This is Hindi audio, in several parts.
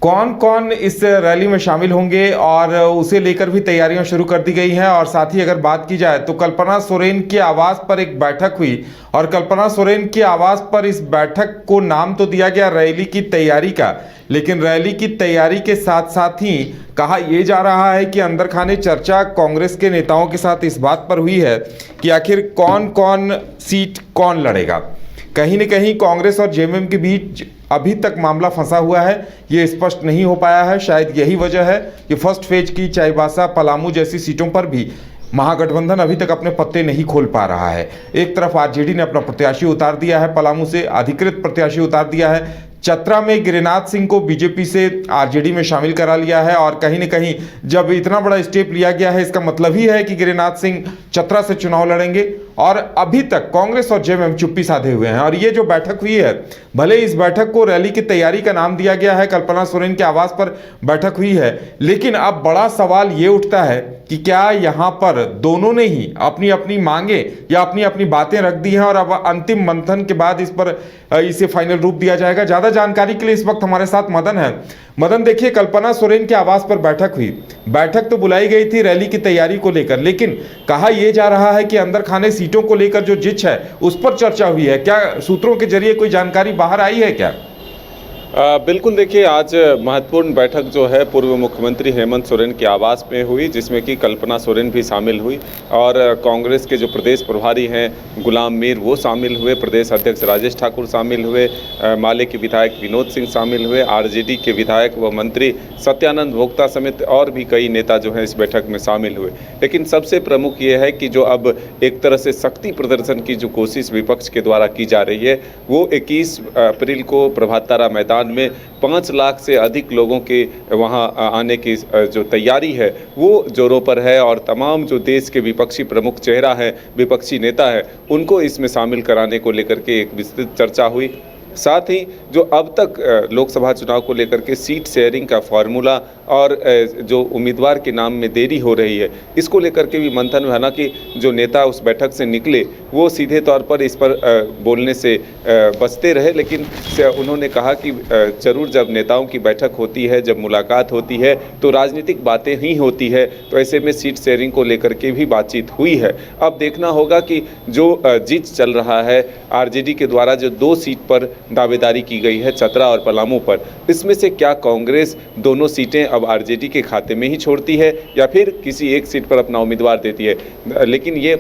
कौन कौन इस रैली में शामिल होंगे और उसे लेकर भी तैयारियां शुरू कर दी गई हैं। और साथ ही अगर बात की जाए तो कल्पना सोरेन के आवास पर एक बैठक हुई और कल्पना सोरेन के आवास पर इस बैठक को नाम तो दिया गया रैली की तैयारी का, लेकिन रैली की तैयारी के साथ साथ ही कहा यह जा रहा है कि अंदर खाने चर्चा कांग्रेस के नेताओं के साथ इस बात पर हुई है कि आखिर कौन कौन सीट कौन लड़ेगा। कहीं न कहीं कांग्रेस और जेएमएम के बीच अभी तक मामला फंसा हुआ है, ये स्पष्ट नहीं हो पाया है। शायद यही वजह है कि फर्स्ट फेज की चाईबासा, पलामू जैसी सीटों पर भी महागठबंधन अभी तक अपने पत्ते नहीं खोल पा रहा है। एक तरफ आरजेडी ने अपना प्रत्याशी उतार दिया है, पलामू से अधिकृत प्रत्याशी उतार दिया है, चतरा में गिरिनाथ सिंह को बीजेपी से आरजेडी में शामिल करा लिया है। और कहीं न कहीं जब इतना बड़ा स्टेप लिया गया है, इसका मतलब ही है कि गिरिनाथ सिंह चतरा से चुनाव लड़ेंगे। और अभी तक कांग्रेस और जेएमएम चुप्पी साधे हुए हैं। और ये जो बैठक हुई है, भले इस बैठक को रैली की तैयारी का नाम दिया गया है, कल्पना सोरेन के आवास पर बैठक हुई है, लेकिन अब बड़ा सवाल ये उठता है कि क्या यहाँ पर दोनों ने ही अपनी अपनी मांगे या अपनी अपनी बातें रख दी हैं और अब अंतिम मंथन के बाद इस पर इसे फाइनल रूप दिया जाएगा। ज्यादा जानकारी के लिए इस वक्त हमारे साथ मदन है। मदन, देखिए, कल्पना सोरेन के आवास पर बैठक हुई, बैठक तो बुलाई गई थी रैली की तैयारी को लेकर, लेकिन कहा यह जा रहा है कि अंदर खाने सीटों को लेकर जो जिच है उस पर चर्चा हुई है। क्या सूत्रों के जरिए कोई जानकारी बाहर आई है क्या? बिल्कुल, देखिए, आज महत्वपूर्ण बैठक जो है पूर्व मुख्यमंत्री हेमंत सोरेन के आवास में हुई, जिसमें कि कल्पना सोरेन भी शामिल हुई और कांग्रेस के जो प्रदेश प्रभारी हैं गुलाम मीर वो शामिल हुए, प्रदेश अध्यक्ष राजेश ठाकुर शामिल हुए, माले के विधायक विनोद सिंह शामिल हुए, आरजेडी के विधायक व मंत्री सत्यानंद भोक्ता समेत और भी कई नेता जो हैं इस बैठक में शामिल हुए। लेकिन सबसे प्रमुख ये है कि जो अब एक तरह से शक्ति प्रदर्शन की जो कोशिश विपक्ष के द्वारा की जा रही है, वो 21 अप्रैल को प्रभात तारा मैदान में 5 लाख से अधिक लोगों के वहां आने की जो तैयारी है वो जोरों पर है। और तमाम जो देश के विपक्षी प्रमुख चेहरा है, विपक्षी नेता है, उनको इसमें शामिल कराने को लेकर के एक विस्तृत चर्चा हुई। साथ ही जो अब तक लोकसभा चुनाव को लेकर के सीट शेयरिंग का फॉर्मूला और जो उम्मीदवार के नाम में देरी हो रही है, इसको लेकर के भी मंथन। हालांकि जो नेता उस बैठक से निकले वो सीधे तौर पर इस पर बोलने से बचते रहे, लेकिन उन्होंने कहा कि जरूर जब नेताओं की बैठक होती है, जब मुलाकात होती है तो राजनीतिक बातें ही होती है, तो ऐसे में सीट शेयरिंग को लेकर के भी बातचीत हुई है। अब देखना होगा कि जो जिद चल रहा है आरजेडी के द्वारा, जो 2 सीट पर दावेदारी की गई है, चतरा और पलामू पर, इसमें से क्या कांग्रेस दोनों सीटें अब आरजेडी के खाते में ही छोड़ती है या फिर किसी एक सीट पर अपना उम्मीदवार देती है। लेकिन ये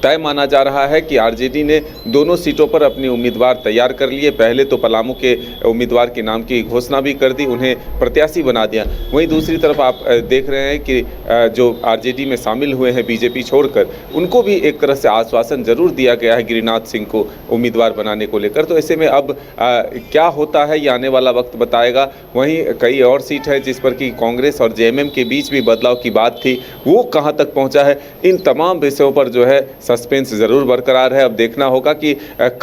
तय माना जा रहा है कि आरजेडी ने दोनों सीटों पर अपने उम्मीदवार तैयार कर लिए। पहले तो पलामू के उम्मीदवार के नाम की घोषणा भी कर दी, उन्हें प्रत्याशी बना दिया। वहीं दूसरी तरफ आप देख रहे हैं कि जो आरजेडी में शामिल हुए हैं बीजेपी छोड़कर, उनको भी एक तरह से आश्वासन जरूर दिया गया है गिरिनाथ सिंह को उम्मीदवार बनाने को लेकर। तो ऐसे में अब क्या होता है ये आने वाला वक्त बताएगा। वहीं कई और सीट है जिस पर कि कांग्रेस और जेएमएम के बीच भी बदलाव की बात थी, वो कहाँ तक पहुँचा है, इन तमाम विषयों पर जो है सस्पेंस जरूर बरकरार है। अब देखना होगा कि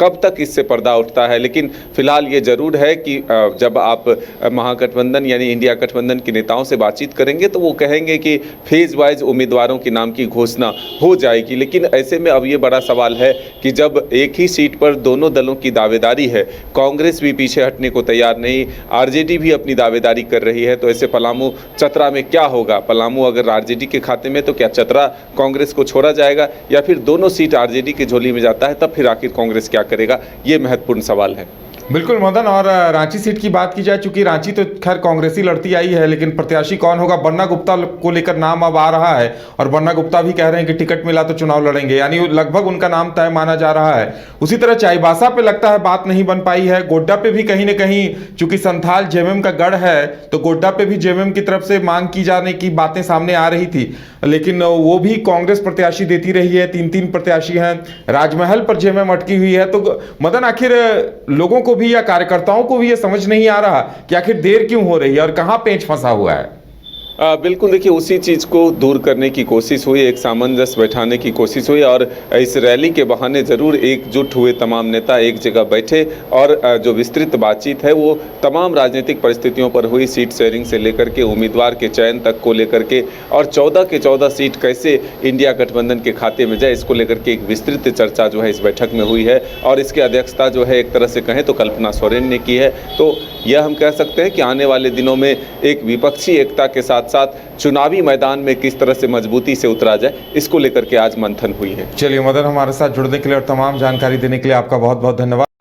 कब तक इससे पर्दा उठता है। लेकिन फिलहाल ये जरूर है कि जब आप महागठबंधन यानी इंडिया गठबंधन के नेताओं से बातचीत करेंगे तो वो कहेंगे कि फेज वाइज उम्मीदवारों के नाम की घोषणा हो जाएगी। लेकिन ऐसे में अब ये बड़ा सवाल है कि जब एक ही सीट पर दोनों दलों की दावेदारी है, कांग्रेस भी पीछे हटने को तैयार नहीं, आरजेडी भी अपनी दावेदारी कर रही है, तो ऐसे पलामू चतरा में क्या होगा? पलामू अगर आरजेडी के खाते में तो क्या चतरा कांग्रेस को छोड़ा जाएगा या फिर दोनों सीट आरजेडी की झोली में जाता है, तब फिर आखिर कांग्रेस क्या करेगा? ये महत्वपूर्ण सवाल है। बिल्कुल मदन, और रांची सीट की बात की जाए, चूंकि रांची तो खैर कांग्रेसी लड़ती आई है, लेकिन प्रत्याशी कौन होगा? बन्ना गुप्ता को लेकर नाम अब आ रहा है और बन्ना गुप्ता भी कह रहे हैं कि टिकट मिला तो चुनाव लड़ेंगे, यानी लगभग उनका नाम तय माना जा रहा है। उसी तरह चाईबासा पे लगता है बात नहीं बन पाई है। गोड्डा पे भी कहीं न कहीं चूंकि संथाल जेएमएम का गढ़ है, तो गोड्डा पे भी जेएमएम की तरफ से मांग की जाने की बातें सामने आ रही थी, लेकिन वो भी कांग्रेस प्रत्याशी देती रही है। 3 प्रत्याशी हैं। राजमहल पर जेएमएम अटकी हुई है। तो मदन, आखिर लोगों को भी या कार्यकर्ताओं को भी ये समझ नहीं आ रहा कि आखिर देर क्यों हो रही है और कहां पेंच फंसा हुआ है? बिल्कुल देखिए, उसी चीज़ को दूर करने की कोशिश हुई, एक सामंजस्य बैठाने की कोशिश हुई और इस रैली के बहाने ज़रूर एकजुट हुए तमाम नेता एक जगह बैठे और जो विस्तृत बातचीत है वो तमाम राजनीतिक परिस्थितियों पर हुई, सीट शेयरिंग से लेकर के उम्मीदवार के चयन तक को लेकर के और 14 के 14 सीट कैसे इंडिया गठबंधन के खाते में जाए, इसको लेकर के एक विस्तृत चर्चा जो है इस बैठक में हुई है और इसकी अध्यक्षता जो है एक तरह से कहें तो कल्पना सोरेन ने की है। तो यह हम कह सकते हैं कि आने वाले दिनों में एक विपक्षी एकता के साथ साथ चुनावी मैदान में किस तरह से मजबूती से उतरा जाए, इसको लेकर के आज मंथन हुई है। चलिए मदन, हमारे साथ जुड़ने के लिए और तमाम जानकारी देने के लिए आपका बहुत बहुत धन्यवाद।